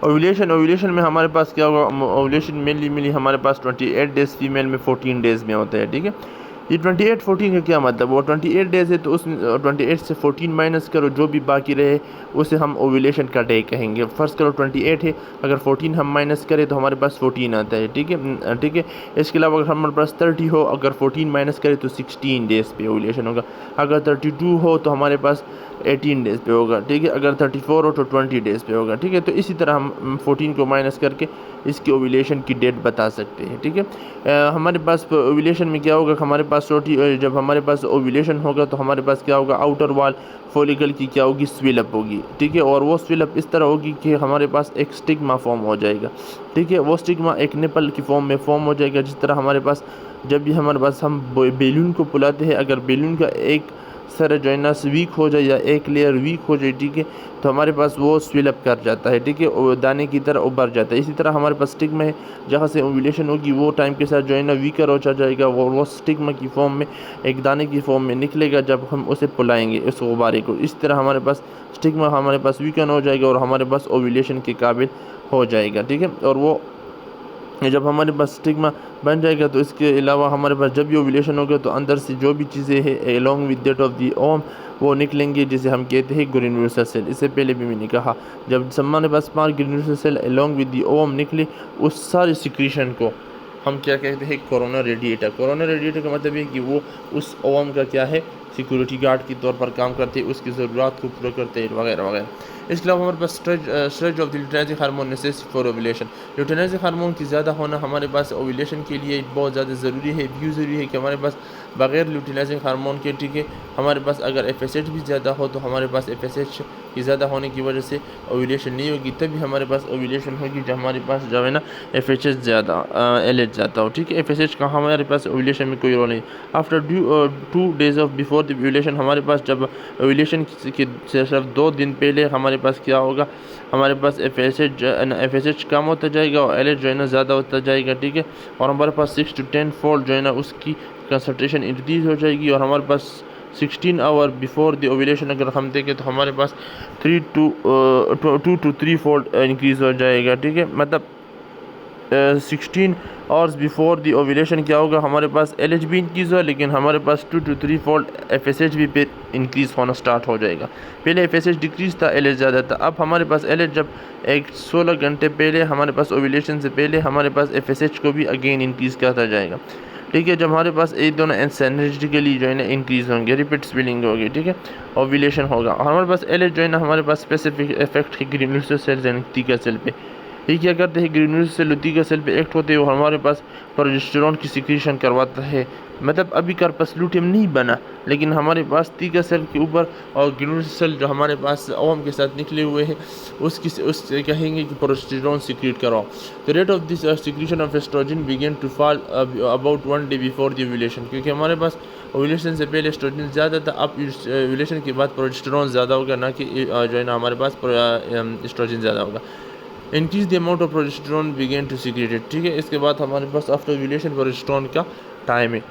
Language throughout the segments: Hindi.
ओव्यूलेशन ओव्यूलेशन में हमारे पास क्या होगा, ओव्यूलेशन मेनली हमारे पास 28 डेज़, फीमेल में 14 डेज़ में होता है, ठीक है। ये 28 14 का क्या मतलब, वो 28 डेज़ है तो उस 28 से 14 माइनस करो, जो भी बाकी रहे उसे हम ओव्यूलेशन का डे कहेंगे। फ़र्ज़ करो 28 है, अगर 14 हम माइनस करें तो हमारे पास 14 आता है, ठीक है, ठीक है। इसके अलावा अगर हमारे पास 30 हो, अगर 14 माइनस करें तो 16 डेज़ पे ओव्यूलेशन होगा। अगर 32 हो तो हमारे पास 18 डेज़ पे होगा, ठीक है। अगर 34 हो तो 20 डेज़ पे होगा, ठीक है। तो इसी तरह हम 14 को माइनस करके इसकी ओव्यूलेशन की डेट बता सकते हैं, ठीक है। हमारे पास ओव्यूलेशन में क्या होगा, हमारे पास जब हमारे पास ओव्यूलेशन होगा तो हमारे पास क्या होगा, आउटर वॉल फॉलिकल की क्या होगी, स्विल अप होगी, ठीक है। और वो स्विल अप इस तरह होगी कि हमारे पास एक स्टिग्मा फॉर्म हो जाएगा, ठीक है। वो स्टिग्मा एक निपल की फॉर्म में फॉर्म हो जाएगा, जिस तरह हमारे पास जब भी हमारे पास हम बेलून को फुलाते हैं, अगर बेलून का एक सर जो है ना वीक हो जाए या एक लेयर वीक हो जाए, ठीक है, तो हमारे पास वो स्विल अप कर जाता है, ठीक है, और दाने की तरह उभर जाता है। इसी तरह हमारे पास स्टिग्मा है, जहाँ से ओव्यूलेशन होगी वो टाइम के साथ जो है ना वीकर हो जाएगा, वो स्टिग्मा की फॉर्म में एक दाने की फॉर्म में निकलेगा जब हम उसे फुलाएंगे उस गुब्बारे को। इस तरह हमारे पास स्टिग्मा हमारे पास वीकन हो जाएगा और हमारे पास ओव्यूलेशन के काबिल हो जाएगा, ठीक है। और वो जब हमारे पास स्टिग्मा बन जाएगा तो इसके अलावा हमारे पास जब भी ओव्यूलेशन होगा तो अंदर से जो भी चीज़ें हैं along with that of the ovum वो निकलेंगे, जिसे हम कहते हैं ग्रेन्युलर सेल। इससे पहले भी मैंने कहा, जब हमारे पास 5 granular cell along with the ovum निकले, उस सारे सिक्रीशन को हम क्या कहते हैं, कोरोना रेडिएटर। कोरोना रेडिएटर का मतलब है कि वो उस ओवम का क्या है, सिक्योरिटी गार्ड के तौर पर काम करते हैं, उसकी ज़रूरत को पूरा करते हैं वगैरह वगैरह। इसके अलावा हमारे पास stretch of the luteinizing hormone necessary for ovulation. Luteinizing hormone की ज़्यादा होना हमारे पास ओव्यूलेशन के लिए बहुत ज़्यादा ज़रूरी है। क्यों ज़रूरी है कि हमारे पास बगैर ल्यूटेनाइजिंग हार्मोन के, ठीक है, हमारे पास अगर FSH भी ज़्यादा हो तो हमारे पास FSH की ज़्यादा होने की वजह से ओव्यूलेशन नहीं होगी, तभी हमारे पास ओव्यूलेशन होगी जब हमारे पास जो है ना FSH ज़्यादा LH ज़्यादा हो, ठीक है। FSH का हमारे पास ओव्यूलेशन में कोई रोल नहीं। After 2 days of before the ovulation, हमारे पास जब ओव्यूलेशन के सिर्फ 2 दिन पहले हमारे पास क्या होगा, हमारे पास FSH कम होता जाएगा और LH जो है ना ज़्यादा होता जाएगा, ठीक है। और हमारे पास 6 to 10 फोल्ड जो है ना उसकी कंसंट्रेशन इंक्रीज़ हो जाएगी। और हमारे पास 16 आवर बिफोर द ओव्यूलेशन अगर हम देखें तो हमारे पास 2 to 3 फोल्ड इंक्रीज़ हो जाएगा, ठीक है। मतलब 16 आवर्स बिफोर दी ओव्यूलेशन क्या होगा, हमारे पास LH भी इंक्रीज़ हो, लेकिन हमारे पास 2 to 3 फोल्ड FSH भी पे इंक्रीज़ होना स्टार्ट हो जाएगा। पहले FSH डिक्रीज़ था, LH ज़्यादा था। अब हमारे पास LH जब एक 16 घंटे पहले हमारे पास ओव्यूलेशन से पहले हमारे पास FSH को भी अगेन इंक्रीज़ करता जाएगा, ठीक है। जब हमारे पास ये दोनों सिनर्जिटिकली जो है ना इंक्रीज़ होंगे, रिपीट स्विलिंग होगी, ठीक है, ओव्यूलेशन होगा। और हमारे पास LH जो है ना हमारे पास स्पेसिफिक इफेक्ट है ग्रेन्युलर सेल यानी टीका सेल पे। ये क्या करते हैं, ग्रेन्युलर सेल लुटिका सेल पे एक्ट होते हैं और हमारे पास प्रोजेस्टेरॉन की सिक्रीशन करवाता है। मतलब अभी कार्पस लूटियम नहीं बना, लेकिन हमारे पास टीका सेल के ऊपर और ग्रेन्युलर सेल जो हमारे पास ओवम के साथ निकले हुए हैं उससे कहेंगे कि प्रोजेस्टेरॉन सिक्रीट कराओ। The rate of this secretion of estrogen begin to fall about 1 day before the ovulation, क्योंकि हमारे पास ओव्यूलेशन से पहले एस्ट्रोजन ज़्यादा था, अब ओव्यूलेशन के बाद प्रोजेस्टेरॉन ज़्यादा होगा, ना कि जो है ना हमारे पास एस्ट्रोजन ज़्यादा होगा। Increase the amount of progesterone begin to secreted, ठीक है। इसके बाद हमारे पास आफ्टर ओव्यूलेशन प्रोजेस्टेरॉन का टाइम है।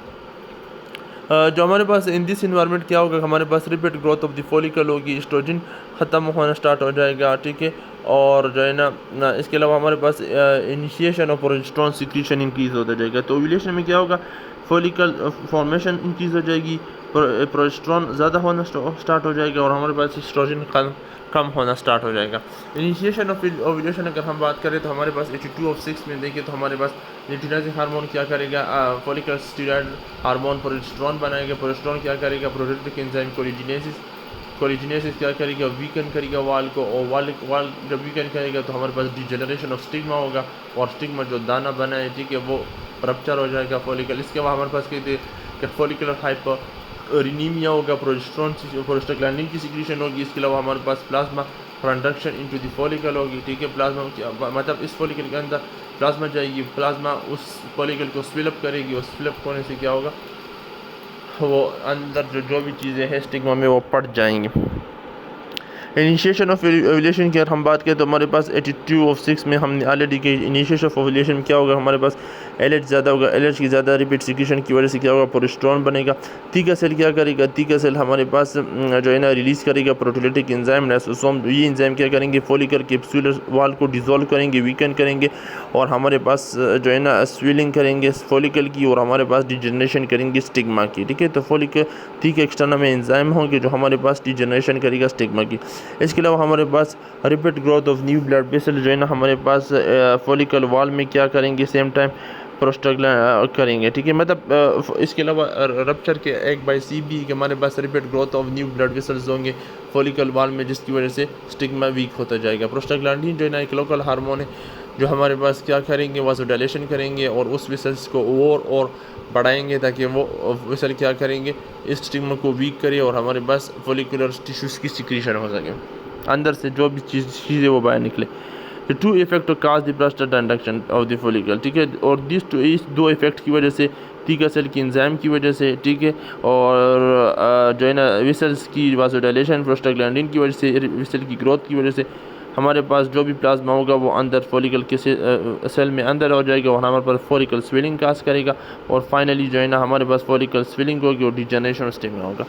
जो हमारे पास इन दिस इन्वायरमेंट क्या होगा, हमारे पास repeat growth of the follicle होगी, एस्ट्रोजन ख़त्म होना स्टार्ट हो जाएगा, ठीक है। और जो है ना इसके अलावा हमारे पास initiation of progesterone secretion increase होता जाएगा। तो ओव्यूलेशन में क्या होगा, फॉलिकल फॉर्मेशन इंक्रीज हो जाएगी, प्रोजेस्टेरॉन ज़्यादा होना स्टार्ट हो जाएगा और हमारे पास एस्ट्रोजन कम होना स्टार्ट हो जाएगा। इनिशिएशन ऑफ ओव्यूलेशन अगर हम बात करें तो हमारे पास 82/6 में देखें तो हमारे पास ल्यूटिनाइजिंग हार्मोन क्या करेगा, फॉलिकल स्टेरॉइड हार्मोन प्रोजेस्टेरॉन बनाएगा। प्रोजेस्टेरॉन क्या करेगा, प्रोटीन एंजाइम कोलिजिनेसिस क्या करेगा, वीकन करेगा वाल को, और वाल जब वीकन करेगा तो हमारे पास डिजेनरेशन ऑफ स्टिग्मा होगा और स्टिग्मा जो दाना बना है, ठीक है, वो रप्चर हो जाएगा फॉलिकल। इसके बाद हमारे पास कहते हैं कि फॉलिकुलर हाइपरिनीमिया होगा, प्रोस्टाग्लैंडिन की सिक्रीशन होगी। इसके अलावा हमारे पास plasma transduction into the follicle होगी, ठीक है। प्लाज्मा मतलब इस फॉलिकल के अंदर प्लाज्मा जाएगी, प्लाज्मा उस फॉलिकल को स्विलअप करेगी और स्विलअप होने से क्या होगा, वो अंदर जो भी चीज़ें हैं स्टिग्मा में वो पड़ जाएंगी। इनिशिएशन ऑफ ओव्यूलेशन की अगर हम बात करें तो हमारे पास 82/6 में हमने ऑलरेडी कि इनिशिएशन ऑफ ओव्यूलेशन क्या होगा, हमारे पास LH ज़्यादा होगा, LH की ज़्यादा रिपीट सिक्रीशन की वजह से क्या होगा, प्रोजेस्टेरोन बनेगा। तीका सेल क्या करेगा, तीका सेल हमारे पास जो है ना रिलीज़ करेगा प्रोटीओलिटिक एंजाइम लाइसोसोम। ये एंजाइम क्या करेंगे, फॉलिकल कैप्सूलर वॉल को डिसॉल्व करेंगे, वीकन करेंगे और हमारे पास जो है ना स्वेलिंग करेंगे फॉलिकल की और हमारे पास डिजनरेशन करेंगे स्टिग्मा की। ठीक है, तो फॉलिकल ठीक एक्सटर्नल में एंजाइम होंगे जो हमारे पास डिजनरेशन करेगा स्टिग्मा की। इसके अलावा हमारे पास repeat growth of new blood vessel जो है ना हमारे पास फॉलिकल वॉल में क्या करेंगे, सेम टाइम प्रोस्टाग्लैंड करेंगे। ठीक है, मतलब इसके अलावा रप्चर के एक बाई सी बी के हमारे पास repeat growth of new blood vessels होंगे फॉलिकल वॉल में, जिसकी वजह से स्टिग्मा वीक होता जाएगा। प्रोस्टाग्लैंडिन जो है ना एक लोकल हार्मोन है जो हमारे पास क्या करेंगे, वासोडाइलेशन करेंगे और उस वेसल्स को और बढ़ाएंगे ताकि वो वेसल क्या करेंगे, इस स्टिग्मा को वीक करे और हमारे पास फॉलिकुलर टिश्यूज़ की सिक्रीशन हो सके, अंदर से जो भी चीज़ें वो बाहर निकले। The two effect cause the prostate induction of the follicle। ठीक है, और इस दो इफेक्ट की वजह से तीका सेल की एंजाइम की वजह से, ठीक है, और जो है ना वेसल्स की वासोडाइलेशन प्रोस्टाग्लैंडिन की वजह से, वेसल की ग्रोथ की वजह से हमारे पास जो भी प्लाज्मा होगा वो अंदर फॉलिकल के सेल में अंदर हो जाएगा और हमारे पास फॉलिकल स्वेलिंग काज करेगा और फाइनली जो है ना हमारे पास फॉलिकल स्वेलिंग होगी और डिजनरेशन स्टिग्मा होगा।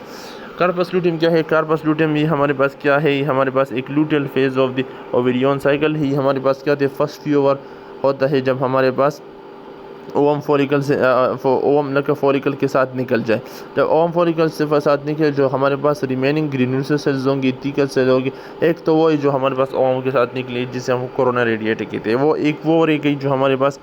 कार्पस लूटियम क्या है, कार्पस लूटियम ये हमारे पास क्या है, ये हमारे पास एक luteal phase of the ovarian cycle ही हमारे पास क्या थे, फर्स्ट फ्यू ओवर होता है जब हमारे पास ओवम फॉलिकल से ओवम लका फॉलिकल के साथ निकल जाए। जब ओवम फॉलिकल से साथ निकले जो हमारे पास रिमेनिंग ग्रेन्युलर सेल्स होंगी, तीकल सेल होगी, एक तो वो जो हमारे पास ओवम के साथ निकली जिसे हम कोरोना रेडिएटर कहते हैं, वो एक वो रह गई जो हमारे पास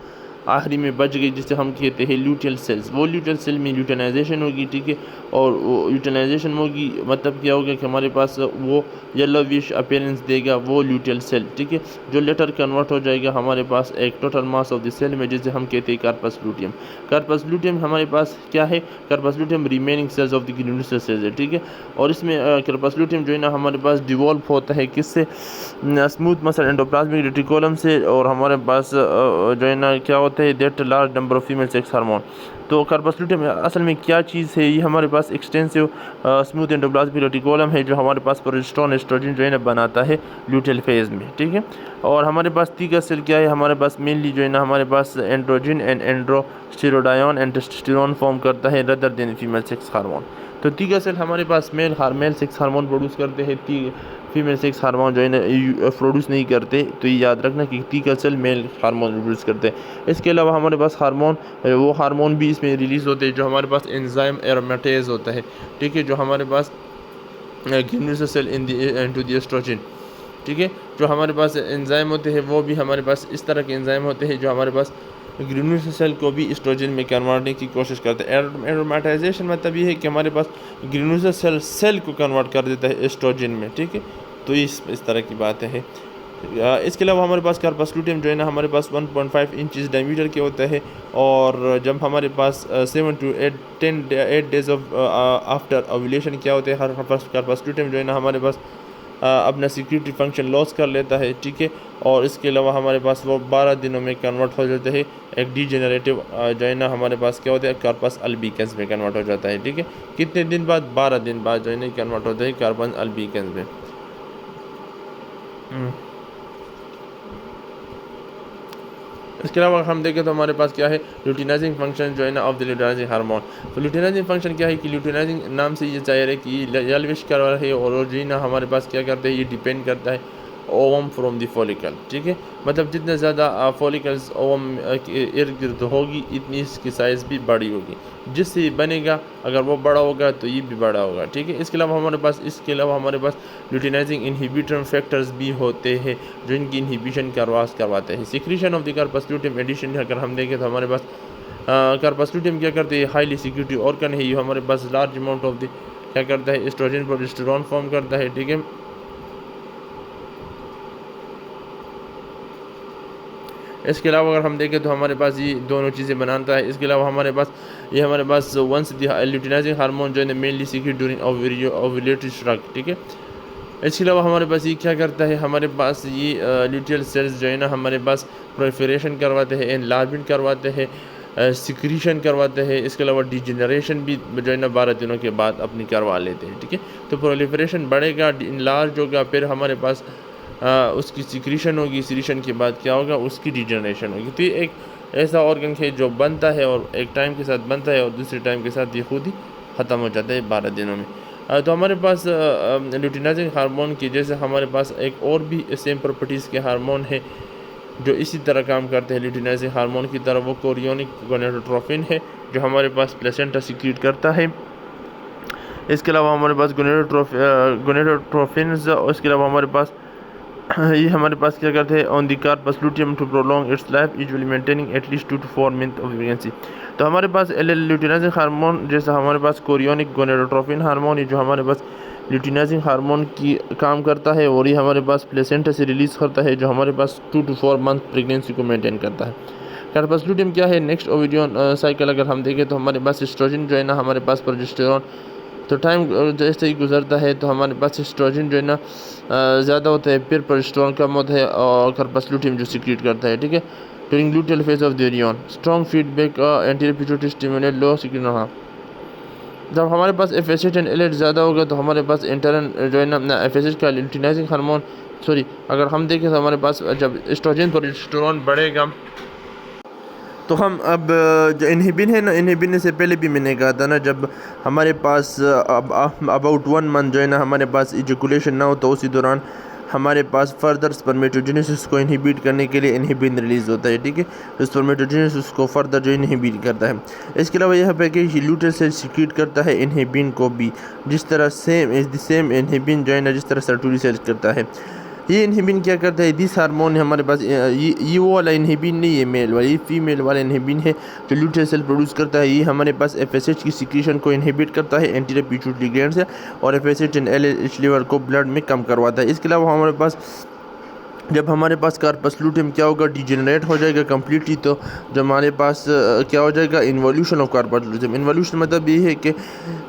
आखिरी में बच गई जिसे हम कहते हैं ल्यूटियल सेल्स। वो ल्यूटियल सेल में ल्यूटिनाइजेशन होगी, ठीक है, और ल्यूटिनाइजेशन होगी मतलब क्या होगा कि हमारे पास वो येलोविश अपीयरेंस देगा वो ल्यूटियल सेल, ठीक है, जो लेटर कन्वर्ट हो जाएगा हमारे पास एक total mass of the cell में जिसे हम कहते हैं कार्पस लूटियम। कार्पस लूटियम हमारे पास क्या है, corpus luteum remaining cells of the granular cells है, ठीक है, और इसमें कार्पस लूटियम जो है ना हमारे पास डिवॉल्व होता है किससे, स्मूथ मसल एंडोप्लाज्मिक रेटिकुलम से, और हमारे पास जो है ना क्या होता है that large number of female sex hormone. तो कार्पस लूटियम असल में क्या चीज़ है, ये हमारे पास एक्सटेंसिव स्मूथ एंडोप्लाज्मिक रेटिकुलम है जो हमारे पास प्रोजेस्टेरोन एस्ट्रोजन जो है ना बनाता है ल्यूटियल फेज में, ठीक है, और हमारे पास तीका सेल क्या है, हमारे पास मेनली जो है ना हमारे पास androgen and androstenedione and testosterone form करता है rather than female sex hormone. तो तीका सेल हमारे पास मेल सेक्स हार्मोन प्रोड्यूस करते हैं, फीमेल सेक्स हार्मोन जो है ना प्रोड्यूस नहीं करते, तो ये याद रखना कि तीका सेल मेल हार्मोन प्रोड्यूस करते हैं। इसके अलावा हमारे पास वो हार्मोन भी इसमें रिलीज़ होते हैं जो हमारे पास एंजाइम एरोमेटेज होता है, ठीक है, जो हमारे पास granular cell into the estrogen, ठीक है, जो हमारे पास एंजाइम होते हैं वो भी हमारे पास इस तरह के एंजाइम होते हैं जो हमारे पास ग्रेन्युलर सेल को भी एस्ट्रोजन में कन्वर्टने की कोशिश करते हैं। एरोमेटाइजेशन मतलब ये है कि हमारे पास ग्रेन्युलर सेल को कन्वर्ट कर देता है एस्ट्रोजन में, ठीक है, तो इस तरह की बात है। इसके अलावा हमारे पास कार्पस लूटियम जो है ना हमारे पास 1.5 इंचज़ डायमीटर के होता है, और जब हमारे पास 7 to 8 days of after ovulation क्या होते हैं, हर कार्पस लूटियम जो है ना हमारे पास अपना सिक्योरिटी फंक्शन लॉस कर लेता है, ठीक है, और इसके अलावा हमारे पास वो 12 दिनों में कन्वर्ट हो जाता है एक डीजेनरेटिव जो है ना हमारे पास क्या होता है कार्पस अल्बिकेंस में कन्वर्ट हो जाता है, ठीक है, कितने दिन बाद, 12 दिन बाद जो है ना कन्वर्ट होता है कार्पस अल्बिकेंस में। इसके अलावा हम देखें तो हमारे पास क्या है ल्यूटिनाइजिंग फंक्शन जो है ना ऑफ द ल्यूटिनाइजिंग हार्मोन। तो ल्यूटिनाइजिंग फंक्शन क्या है कि ल्यूटिनाइजिंग नाम से ये जाहिर है कि येलोविश कलर है और जो ना हमारे पास क्या करते हैं, ये डिपेंड करता है ओवम फ्रॉम द फॉलिकल, ठीक है, मतलब जितने ज़्यादा फॉलिकल्स ओवम के इर्द गिर्द होगी इतनी इसकी साइज़ भी बड़ी होगी, जिससे बनेगा अगर वो बड़ा होगा तो ये भी बड़ा होगा, ठीक है। इसके अलावा हमारे पास ल्यूटिनाइजिंग इनहिबिटर फैक्टर्स भी होते हैं जो इनकी इनहिबिशन करवाते हैं। Secretion of the corpus luteum addition अगर हम देखें तो हमारे पास कार्पस लूटियम क्या करते हैं, हाईली सिक्यूरिटी ऑर्गन है, ये हमारे पास लार्ज अमाउंट ऑफ द क्या करता है एस्ट्रोजन प्रोजेस्टेरोन फॉर्म करता है, ठीक है। इसके अलावा अगर हम देखें तो हमारे पास ये दोनों चीज़ें बनाता है। इसके अलावा हमारे पास वंस द ल्यूटिनाइजिंग हार्मोन जो है mainly secrete during ovulatory struck, ठीक है। इसके अलावा हमारे पास ये क्या करता है, हमारे पास ये ल्यूटियल सेल्स जो है ना हमारे पास प्रोलिफरेशन करवाते हैं, एनलार्जमेंट करवाते हैं, सिक्रीशन करवाते हैं। इसके अलावा डिजेनरेशन भी जो है ना 12 दिनों के बाद अपनी करवा लेते हैं, ठीक है। तो प्रोलिफरेशन बढ़ेगा, इनलार्ज होगा, फिर हमारे पास उसकी सिक्रीशन होगी, सिक्रीशन के बाद क्या होगा, उसकी डिजेनरेशन होगी। तो ये एक ऐसा ऑर्गन है जो बनता है और एक टाइम के साथ बनता है और दूसरे टाइम के साथ ये खुद ही ख़त्म हो जाता है 12 दिनों में। तो हमारे पास ल्यूटिनाइजिंग हार्मोन की जैसे हमारे पास एक और भी सेम प्रॉपर्टीज़ के हार्मोन है जो इसी तरह काम करते हैं ल्यूटिनाइजिंग हार्मोन की तरह। वो कोरियोनिक गोनेडोट्रोफिन है जो हमारे पास प्लेसेंटा सिक्रीट करता है। इसके अलावा हमारे पास गोनेडोट्रोफिन, इसके अलावा हमारे पास ये हमारे पास क्या करते हैं, on the corpus luteum to prolong its life usually maintaining at least 2 to 4 month of pregnancy. तो हमारे पास ल्यूटिनाइजिंग हार्मोन जैसा हमारे पास कोरियोनिक गोनेडोट्रोफिन हार्मोन है जो हमारे पास ल्यूटिनाइजिंग हार्मोन की काम करता है और ये हमारे पास प्लेसेंटा से रिलीज़ करता है जो हमारे पास 2 to 4 मंथ प्रेगनेंसी को मेंटेन करता है। कार्पस लूटियम क्या है, नेक्स्ट ओविडियन साइकिल अगर हम देखें तो हमारे पास एस्ट्रोजन जो है ना, हमारे पास प्रोजेस्टेरॉन, तो टाइम जैसे ही गुजरता है तो हमारे पास एस्ट्रोजन जो है ना ज़्यादा होता है, फिर प्रोजेस्टेरॉन कम होता है और कार्पस लूटियम जो सिक्रीट करता है, ठीक है। During luteal phase of the ovarian strong feedback anterior pituitary stimulate low secretion. हाँ, जब हमारे पास एफएसएच एंड एलएच ज़्यादा होगा तो हमारे पास इंटरन जो है ना एफएसएच का ल्यूटिनाइजिंग हार्मोन अगर हम देखें तो हमारे पास जब एस्ट्रोजन प्रोजेस्टेरॉन बढ़ेगा तो हम अब जो इनहिबिन है ना, इनहिबिन से पहले भी मैंने कहा था ना, जब हमारे पास अबाउट 1 मंथ जो है ना हमारे पास इजैकुलेशन ना हो तो उसी दौरान हमारे पास फर्दर स्पर्मेटोजेनेसिस को इनहिबिट करने के लिए इनहिबिन रिलीज़ होता है, ठीक है। तो स्पर्मेटोजेनेसिस को फर्दर जो इनहिबिट करता है। इसके अलावा यह है कि ल्यूटेल सेल सिक्रीट करता है इनहिबिन को भी, जिस तरह सेम इनहिबिन जो है ना जिस तरह सर्टोरी सेल करता है। ये इनहिबिन क्या करता है, दिस हार्मोन हमारे पास ये वो वाला इनहिबिन नहीं है मेल वाला, ये फीमेल वाला इनहिबिन है जो ल्यूटेल सेल प्रोड्यूस करता है। ये हमारे पास एफएसएच की सिक्रीशन को इनहिबिट करता है एंटीरियर पिट्यूटरी ग्लैंड से और एफएसएच एंड एलएच लेवल को ब्लड में कम करवाता है। इसके अलावा हमारे पास जब हमारे पास कार्पस लूटियम क्या होगा, डिजेनरेट हो जाएगा कम्प्लीटली, तो जब हमारे पास क्या हो जाएगा, involution of corpus luteum. Involution मतलब ये है कि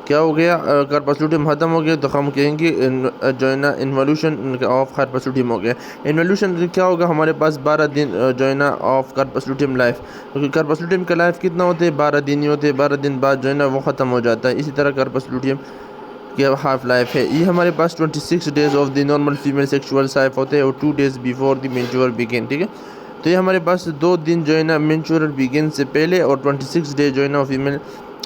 क्या हो गया, कार्पस लूटियम ख़त्म हो गया तो हम कहेंगे जो है ना इन्वोल्यूशन ऑफ कार्पस लूटियम हो गया। इन्वोल्यूशन क्या होगा, हमारे पास 12 दिन जो है ना ऑफ कार्पस लूटियम लाइफ, क्योंकि कार्पस लूटियम का लाइफ कितना होते हैं, 12 दिन ही होते हैं। 12 दिन बाद जो है ना वो ख़त्म हो जाता है। इसी तरह कार्पस लूटियम की हाफ लाइफ है। ये हमारे पास 26 days of the normal female sexual साइफ होते हैं और 2 days before the menstrual begin, ठीक है। तो ये हमारे पास 2 दिन जो है ना मेंचुरल बिगिन से पहले और 26 डे जो है ना फीमेल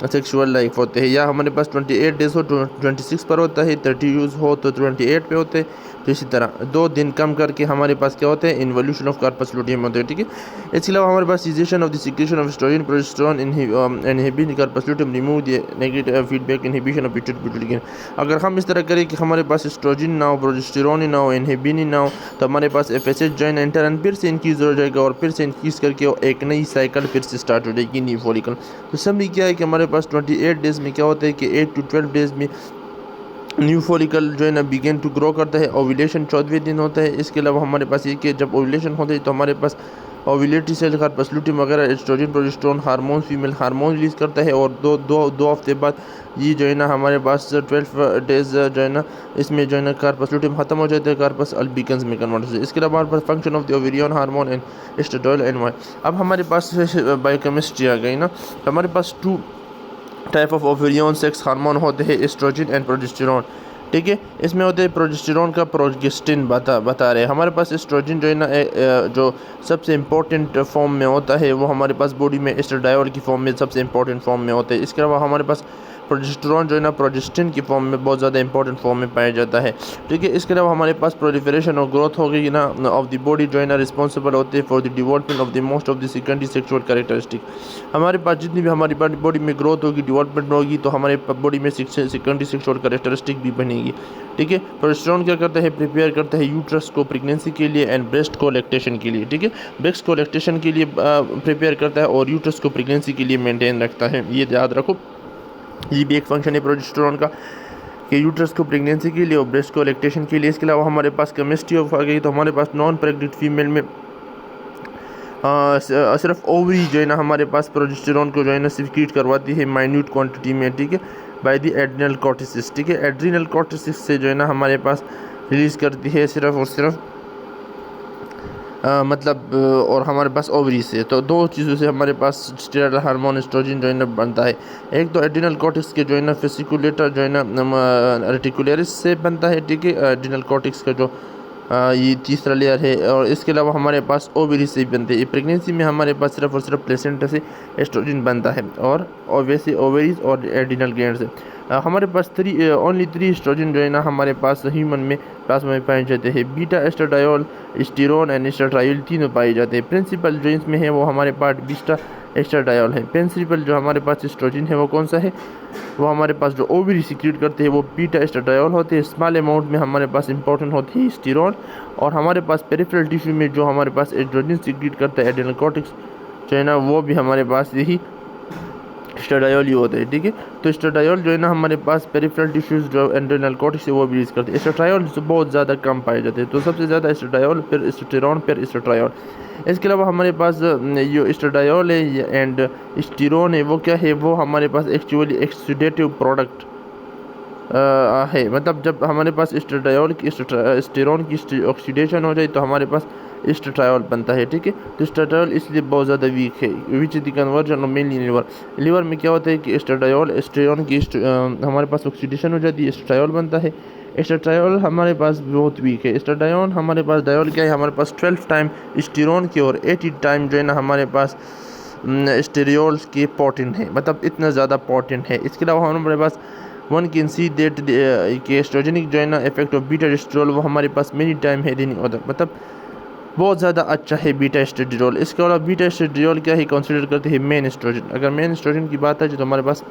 सेक्सुअल लाइफ होते हैं। या हमारे पास 28 डेज़ हो तो 26 पर होता है, 30 हो तो 28 पे होते हैं। तो इसी तरह 2 दिन कम करके हमारे पास क्या होते हैं, इन्वोल्यूशन ऑफ कार्पस लूटियम होते हैं, ठीक है। इसके अलावा हमारे पास cessation of the secretion of estrogen progesterone inhibit corpus luteum remove the negative feedback inhibition of pituitary. अगर हम इस तरह करें कि हमारे पास एस्ट्रोजन ना हो, प्रोजेस्टेरॉन ना हो, इनहिबिन ही ना हो, तो हमारे पास एफएसएच जो है ना इंटरन फिर से इंक्रीज हो जाएगा और फिर से इंक्रीज करके एक नई साइकिल फिर से स्टार्ट हो जाएगी, न्यू फॉलिकल। तो समझ क्या है कि हमारे पास 28 डेज़ में क्या होता है कि 8 to 12 डेज़ में न्यू फॉलिकल जो है ना बिगिन टू ग्रो करता है। ओव्यूलेशन 14वें दिन होता है। इसके अलावा हमारे पास ये कि जब ओव्यूलेशन होता है तो हमारे पास ओव्यूलेटरी सेल कार्पस लूटियम वगैरह estrogen progesterone hormone female hormone release करता है और दो हफ्ते बाद ये जो है ना हमारे पास 12 डेज़ जो है ना इसमें जो है ना कार्पस लूटियम खत्म हो जाता है, कार्पस अल्बिकन्स में कन्वर्ट हो जाता है। इसके अलावा हमारे पास function of the ovarian hormone and estradiol and वाई। अब हमारे पास बायोकेमिस्ट्री आ गई ना, तो हमारे पास 2 type of ovarian sex hormone होते हैं, एस्ट्रोजन एंड प्रोजेस्टेरॉन, ठीक है। इसमें होते हैं प्रोजेस्टेरॉन का प्रोजेस्टिन बता रहे हैं। हमारे पास एस्ट्रोजन जो है ना जो सबसे इंपॉर्टेंट फॉर्म में होता है वो हमारे पास बॉडी में एस्ट्राडायोल की फॉर्म में सबसे इंपॉर्टेंट फॉर्म में होता है। इसके अलावा हमारे पास प्रोजेस्टेरॉन जो है ना प्रोजेस्टिन की फॉर्म में बहुत ज़्यादा इंपॉर्टेंट फॉर्म में पाया जाता है, ठीक है। इसके अलावा हमारे पास प्रोलिफरेशन और ग्रोथ हो गई ना ऑफ द बॉडी जो है ना रिस्पॉन्सिबल होते हैं for the development of the most of the secondary sexual characteristic. हमारे पास जितनी भी हमारी बॉडी में ग्रोथ होगी, डेवलपमेंट होगी, तो हमारे बॉडी में सेकेंडरी सेक्सुअल कैरेक्टरिस्टिक भी बनेगी, ठीक है। प्रोजेस्टेरॉन क्या करता है, प्रिपेयर करता है यूट्रस को प्रेगनेंसी के लिए एंड ब्रेस्ट को लैक्टेशन के लिए, ठीक है। ब्रेस्ट को लैक्टेशन के लिए प्रिपेयर करता है और यूट्रस को प्रेगनेंसी के लिए मेंटेन रखता है। ये याद रखो, ये भी एक फंक्शन है प्रोजेस्टेरॉन का कि यूट्रस को प्रेगनेंसी के लिए और ब्रेस्ट को लैक्टेशन के लिए। इसके अलावा हमारे पास केमिस्ट्री ऑफ आ गई, तो हमारे पास नॉन प्रेग्नेंट फीमेल में सिर्फ ओवरी जो है ना हमारे पास प्रोजेस्टेरॉन को जो है ना सिक्रीट करवाती है माइन्यूट क्वांटिटी में, ठीक है, बाय द एड्रिनल कॉर्टिसिस, ठीक है। एड्रिनल कॉर्टिसिस से जो है ना हमारे पास रिलीज़ करती है सिर्फ और सिर्फ मतलब और हमारे पास ओवरी से। तो दो चीज़ों से हमारे पास स्टेरॉयड हार्मोन एस्ट्रोजन जो है ना बनता है। एक तो एड्रिनल कॉर्टेक्स के जो है ना फेसिकुलेटर जो है ना रेटिकुलरिस से बनता है, ठीक है, एड्रिनल कॉर्टेक्स का जो ये तीसरा लेयर है। और इसके अलावा हमारे पास ओवरी से भी बनते हैं। प्रेगनेंसी में हमारे पास सिर्फ और सिर्फ प्लेसेंटा से एस्ट्रोजन बनता है और वैसे ओवरीज और एड्रिनल ग्लैंड से। हमारे पास ओनली 3 एस्ट्रोजन जो है ना हमारे पास ह्यूमन में प्लाज्मा में पाए जाते हैं। बीटा एस्ट्राडायोल, स्टीरोन एंड एस्ट्राडायोल तीनों पाए जाते हैं। प्रिंसिपल जो इसमें है वो हमारे पास बीटा एस्ट्राडायोल है। प्रिंसिपल जो हमारे पास एस्ट्रोजन है वो कौन सा है? वो हमारे पास जो ओवरी सिक्रीट करते हैं वो बीटा एस्ट्राडायोल होते हैं। स्मॉल अमाउंट में हमारे पास इंपॉर्टेंट होती है स्टीरोन। और हमारे पास पेरिफेरल टिश्यू में जो हमारे पास एस्ट्रोजन सिक्रीट करता है एड्रिनल कॉर्टेक्स जो है ना वो भी हमारे पास यही एस्ट्राडायोल ही होता है, ठीक है। तो एस्ट्राडायोल जो है ना हमारे पास पेरिफेरल टिश्यूज जो एड्रिनल कॉर्टेक्स है वो भी यूज़ करते हैं। एस्ट्राडायोल से बहुत ज़्यादा कम पाए जाते हैं, तो सबसे ज़्यादा एस्ट्राडायोल, फिर एस्टेरोन, फिर एस्ट्राडायोल। इसके अलावा हमारे पास जो एस्ट्राडायोल है एंड स्टीरोन है वो क्या है? वो हमारे पास एक्चुअली एक्सीडेटिव प्रोडक्ट है। मतलब जब हमारे पास एस्ट्राडायोल की स्टेरोन की ऑक्सीडेशन हो जाए तो हमारे पास एस्ट्राडायोल बनता है, ठीक है। तो एस्ट्राडायोल इसलिए बहुत ज़्यादा वीक है, which is the conversion of mainly liver. Liver में क्या होता है कि एस्ट्राडायोल स्टेरोन की हमारे पास ऑक्सीडेशन हो जाती है, एस्ट्राडायोल बनता है। एस्ट्राडायोल हमारे पास बहुत वीक है। एस्ट्राडायोल हमारे पास डायोल क्या है? हमारे पास 12 टाइम स्टेरोन के और 80 टाइम जो है ना हमारे पास स्टेरियोल्स के पोटेंट है, मतलब इतना ज़्यादा पोटेंट है। इसके अलावा हमारे पास वन कैन सी दैट कि एस्ट्रोजेनिक जो है ना इफेक्ट ऑफ बीटा एस्ट्रोल वो हमारे पास मेनी टाइम है देनी होता, मतलब बहुत ज़्यादा अच्छा है बीटा एस्ट्रोडियोल। इसके अलावा बीटा एस्ट्रोडियोल क्या है? कंसीडर करते हैं मेन एस्ट्रोजन। अगर मेन एस्ट्रोजन की बात है तो हमारे पास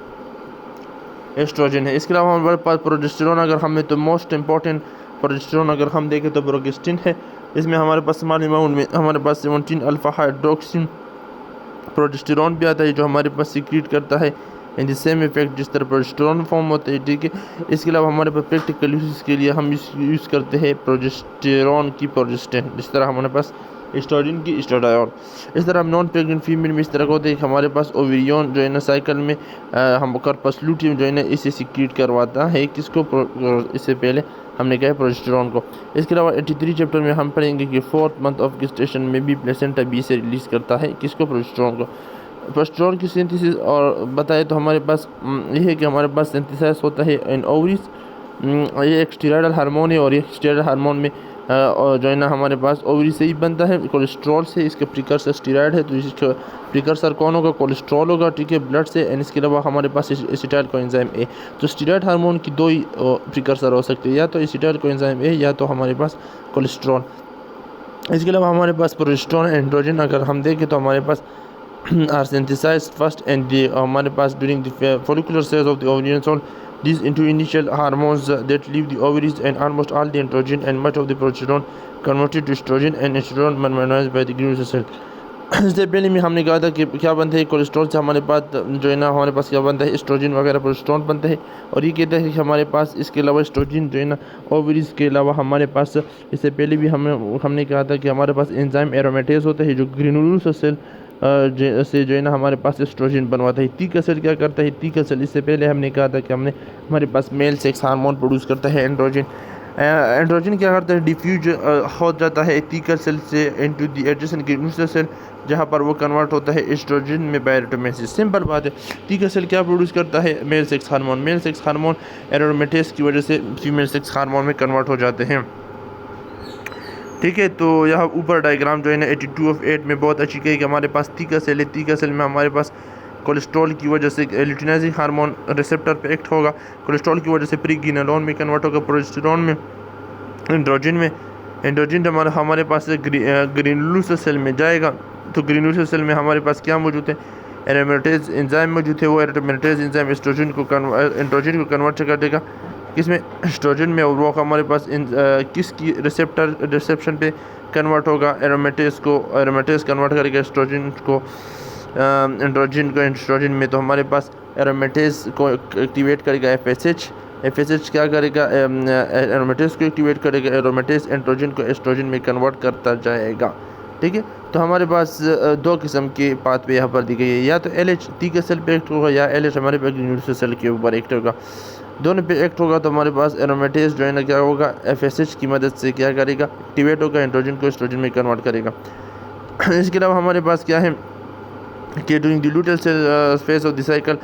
एस्ट्रोजन है। इसके अलावा हमारे पास प्रोजेस्टेरोन अगर हमें तो मोस्ट इंपॉर्टेंट प्रोजेस्टेरोन अगर हम देखें तो प्रोगेस्टिन है। इसमें हमारे पास स्मॉल अमाउंट में हमारे पास 17 अल्फा हाइड्रोक्सिन प्रोजेस्टेरोन भी आता है जो हमारे पास सीक्रेट करता है इन द सेम इफेक्ट जिस तरह प्रोजेस्टेरोन फॉर्म होता है, ठीक है। इसके अलावा हमारे पास प्रैक्टिकल यूज के लिए हम यूज़ करते हैं प्रोजेस्टेरोन की प्रोजेस्टेन, जिस तरह हमारे पास एस्ट्रोजन की एस्ट्राडायोल। इस तरह हम नॉन प्रेग्नेंट फीमेल में इस तरह का होता है कि हमारे पास ओवेरियन जो है ना साइकिल में हम कार्पस लूटियम जो है ना इसे सीक्रेट करवाता है। किसको? इससे पहले हमने कहा प्रोजेस्टेरोन को। इसके अलावा 83 चैप्टर में हम पढ़ेंगे कि 4th मंथ ऑफ गेस्टेशन में भी प्लेसेंटा बी से रिलीज़ करता है। किसको? प्रोजेस्टेरोन को। प्रोजेस्टेरोन की सिंथेसिस और बताए तो हमारे पास ये है कि हमारे पास सिंथेसाइज होता है इन ओवरीज। ये एक स्टेरॉयडल हार्मोन है और ये स्टेरॉयडल हार्मोन में और जो है ना हमारे पास ओवरी से ही बनता है, कोलेस्ट्रॉल से। इसका प्रिकर्सर स्टेरॉयड है तो इसका प्रिकर्सर कौन होगा? कोलेस्ट्रॉल होगा, ठीक है, ब्लड से। एंड इसके अलावा हमारे पास एसिटाइल कोएंजाइम ए। तो स्टेरॉयड हार्मोन की 2 ही प्रिकर्सर हो सकते हैं, या तो एसिटाइल कोएंजाइम ए या तो हमारे पास कोलेस्ट्रॉल। इसके अलावा हमारे पास प्रोजेस्टेरोन एंड्रोजन अगर हम देखें तो हमारे पास are synthesized first and हमारे पास during the follicular cells of the ovarian cell these into initial hormones that leave the ovaries and almost all the androgen and much of the progesterone converted to estrogen and estrogen metabolized by the granule cell। इससे पहले में हमने कहा था कि क्या बनता है? कोलेस्ट्रॉल से हमारे पास जो है ना हमारे पास क्या बनता है? एस्ट्रोजन वगैरह प्रोजेस्टेरोन बनता है। और ये कहता है कि हमारे पास इसके अलावा एस्ट्रोजन जो है ना ओवरीज के अलावा हमारे पास इससे पहले भी हमने कहा था कि हमारे पास एंजाइम एरोमेटेज होता है जो ग्रेनुलर सेल से जो है ना हमारे पास एस्ट्रोजन बनवाता है। तीका सेल क्या करता है? तीका सेल इससे पहले हमने कहा था कि हमारे पास मेल सेक्स हार्मोन प्रोड्यूस करता है एंड्रोजन। एंड्रोजन क्या करता है? डिफ्यूज हो जाता है तीका सेल से into the adjacent granular cell, जहाँ पर वो कन्वर्ट होता है एस्ट्रोजन में बाय एरोमेटेज। सिंपल बात है। तीका सेल क्या प्रोड्यूस करता है? Male sex hormone. Male sex hormone aromatase की वजह से फीमेल सेक्स हार्मोन में कन्वर्ट हो जाते हैं, ठीक है। तो यहाँ ऊपर डायग्राम जो है ना 82/8 में बहुत अच्छी कही कि हमारे पास तीका सेल है। तीका सेल में हमारे पास कोलेस्ट्रॉल की वजह से लुटिनाइजिंग हार्मोन रिसेप्टर पे एक्ट होगा, कोलेस्ट्रॉल की वजह से प्रीगिनालोन में कन्वर्ट होगा, प्रोजेस्टेरोन में, एंड्रोजन में। एंड्रोजन हमारे पास ग्रेनुलर सेल में जाएगा। तो ग्रेनुलर सेल में हमारे पास क्या मौजूद है? एरोमेटेज एंजाइम मौजूद है। वो एरोमेटेज एंजाइम एंड्रोजन को कन्वर्ट कर देगा किसमें? एस्ट्रोजन में। और वो हमारे पास किसकी रिसेप्शन पे कन्वर्ट होगा? एरोमेटेज को। एरोमेटेज कन्वर्ट करेगा एस्ट्रोजन को एंड्रोजन को एस्ट्रोजन में। तो हमारे पास एरोमेटेज को एक्टिवेट करेगा FSH। FSH क्या करेगा? एरोमेटेज को एक्टिवेट करेगा। एरोमेटेज एंड्रोजन को एस्ट्रोजन में कन्वर्ट करता जाएगा, ठीक है। तो हमारे पास 2 किस्म के पाथवे यहाँ पर दी गई है, या तो LH तीका सेल पे एक्ट होगा या LH हमारे पास ग्रेनुलर सेल के ऊपर एक्ट होगा। दोनों पे एक्ट होगा तो हमारे पास एरोमेटेज जो है ना क्या होगा, FSH की मदद से क्या करेगा, एक्टिवेट होगा, एंड्रोजन को एस्ट्रोजन में कन्वर्ट करेगा। इसके अलावा हमारे पास क्या है कि during the luteal phase of the cycle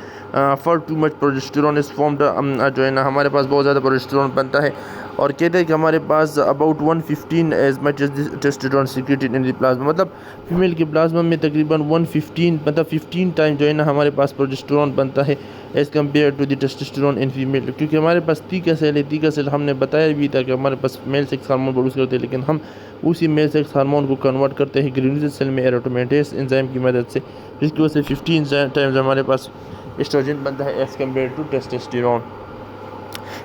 far too much progesterone is formed, जो है ना हमारे पास बहुत ज़्यादा प्रोजेस्टेरोन बनता है, और कहते हैं कि हमारे पास about 115 as much as testosterone secreted in the plasma, मतलब फीमेल के प्लाज्मा में तकरीबन 115 मतलब 15 टाइम जो है ना हमारे पास प्रोजेस्टेरोन बनता है as compare to the testosterone in female. क्योंकि हमारे पास तीका सेल है, तीका सेल हमने बताया भी था कि हमारे पास मेल सेक्स हार्मोन प्रोड्यूस करते हैं, लेकिन हम उसी मेल सेक्स हार्मोन को कन्वर्ट करते हैं ग्रेन्युलर सेल में एरोमेटेज एंजाइम की मदद से, जिसकी वजह से 15 टाइम्स हमारे पास एस्ट्रोजन बनता है as compare to testosterone.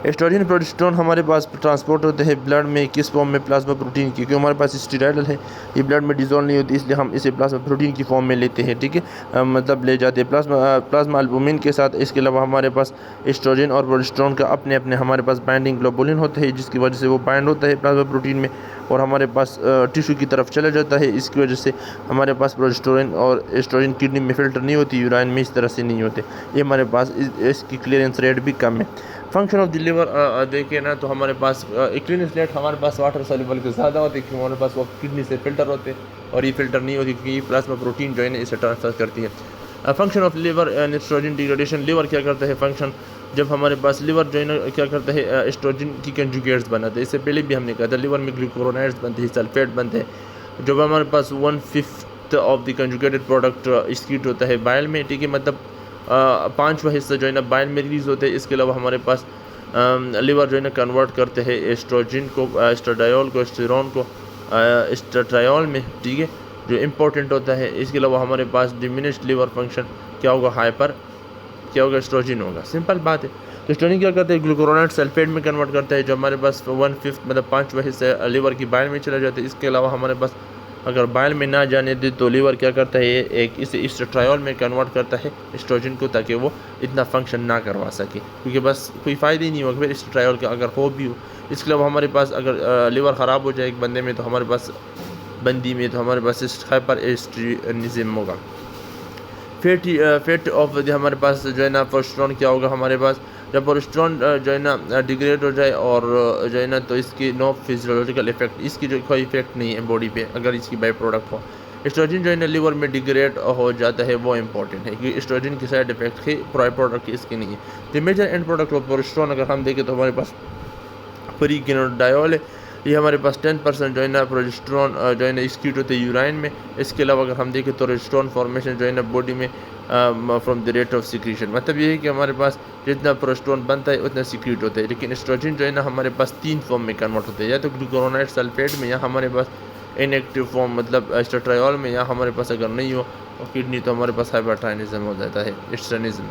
Estrogen progesterone हमारे पास ट्रांसपोर्ट होते हैं ब्लड में, किस फॉर्म में, प्लाज्मा प्रोटीन की, क्योंकि हमारे पास स्टेरॉइडल है, ये ब्लड में डिजोल्व नहीं होती, इसलिए हम इसे प्लाज्मा प्रोटीन की फॉर्म में लेते हैं, ठीक है, मतलब ले जाते हैं प्लाज्मा एल्बुमिन के साथ। इसके अलावा हमारे पास एस्ट्रोजन और प्रोजेस्टेरोन का अपने अपने हमारे पास बाइंडिंग ग्लोबुलिन होते हैं, जिसकी वजह से वो बाइंड होता है प्लाज्मा प्रोटीन में और हमारे पास टिश्यू की तरफ चला जाता है। इसकी वजह से हमारे पास प्रोजेस्टेरोन और एस्ट्रोजन किडनी में फिल्टर नहीं होती, यूराइन में इस तरह से नहीं होते, ये हमारे पास इसकी क्लियरेंस रेट भी कम है। फंक्शन ऑफ द लिवर देखें ना तो हमारे पास क्लीनेस रेट हमारे पास वाटर सॉल्युबल के ज़्यादा होते हैं, क्योंकि हमारे पास वो किडनी से फिल्टर होते हैं और ये फिल्टर नहीं होती क्योंकि प्लाज्मा प्रोटीन जो है ना इसे ट्रांसफर करती है। Function of liver estrogen degradation, liver क्या करता है फंक्शन, जब हमारे पास लिवर जो है ना क्या करता है एस्ट्रोजन की कंजुगेट्स बनाते हैं, इससे पहले भी हमने कहा था लिवर में ग्लूकोरोनाइड्स बनते हैं, सल्फेट बनते हैं, जब हमारे पास 1/5 of the conjugated product excrete होता है बाइल में, ठीक है, मतलब 5वां हिस्सा जो है ना बाइल में रिलीज़ होते हैं। इसके अलावा हमारे पास लिवर जो है ना कन्वर्ट करते हैं एस्ट्रोजन को, एस्ट्राडायोल को, एस्टेरोन को एस्ट्राट्रायोल में, ठीक है, जो इम्पोर्टेंट होता है। इसके अलावा हमारे पास डिमिनिश्ड लिवर फंक्शन क्या होगा, हाइपर क्या होगा, एस्ट्रोजन होगा, सिंपल बात है। तो एस्ट्रोजन क्या करते हैं, ग्लूकोरोनाइड सल्फेट में कन्वर्ट करता है, जो हमारे पास 1/5 मतलब 5वां हिस्सा लिवर की बाइल में चला जाता है। इसके अलावा हमारे पास अगर बाइल में ना जाने दे तो लिवर क्या करता है, एक इसे एस्ट्राट्रायोल में कन्वर्ट करता है एस्ट्रोजन को, ताकि वो इतना फंक्शन ना करवा सके, क्योंकि बस कोई फ़ायदा ही नहीं होगा फिर एस्ट्राट्रायोल का अगर हो भी हो। इसके अलावा हमारे पास अगर लिवर ख़राब हो जाए एक बंदे में तो हमारे पास बंदी में तो हमारे पास हाइपर एस्ट्रोजनिज्म होगा। फैट ऑफ हमारे पास जो है ना प्रोजेस्टेरोन क्या होगा, हमारे पास जब प्रोजेस्टेरोन जो है ना डिग्रेड हो जाए और जो है ना तो इसकी नो फिजियोलॉजिकल इफेक्ट, इसकी जो कोई इफेक्ट नहीं है बॉडी पे अगर इसकी बाई प्रोडक्ट हो। एस्ट्रोजन जो है ना लिवर में डिग्रेड हो जाता है, वो इंपॉर्टेंट है क्योंकि एस्ट्रोजन की साइड इफेक्ट है, बाई प्रोडक्ट इसकी नहीं है। तो major end product of progesterone अगर हम देखें तो हमारे पास प्रीकेनाडायोल है, ये हमारे पास 10% जो है ना प्रोजेस्टेरोन जो है ना एक्सक्रीट होते हैं यूराइन में। इसके अलावा अगर हम देखें तो प्रोजेस्टेरोन फॉर्मेशन जो है ना बॉडी में from the rate of secretion, मतलब ये है कि हमारे पास जितना प्रोजेस्टेरोन बनता है उतना सिक्रीट होता है। लेकिन एस्ट्रोजन जो है ना हमारे पास 3 फॉर्म में कन्वर्ट होते हैं, या तो ग्लूकोरोनाइड सल्फेट में, या हमारे पास इनएक्टिव फॉर्म मतलब एस्ट्राट्रायोल में, या हमारे पास अगर नहीं हो और किडनी तो हमारे पास हाइपरथायराइडिज्म हो जाता है, एस्ट्रेनिज्म।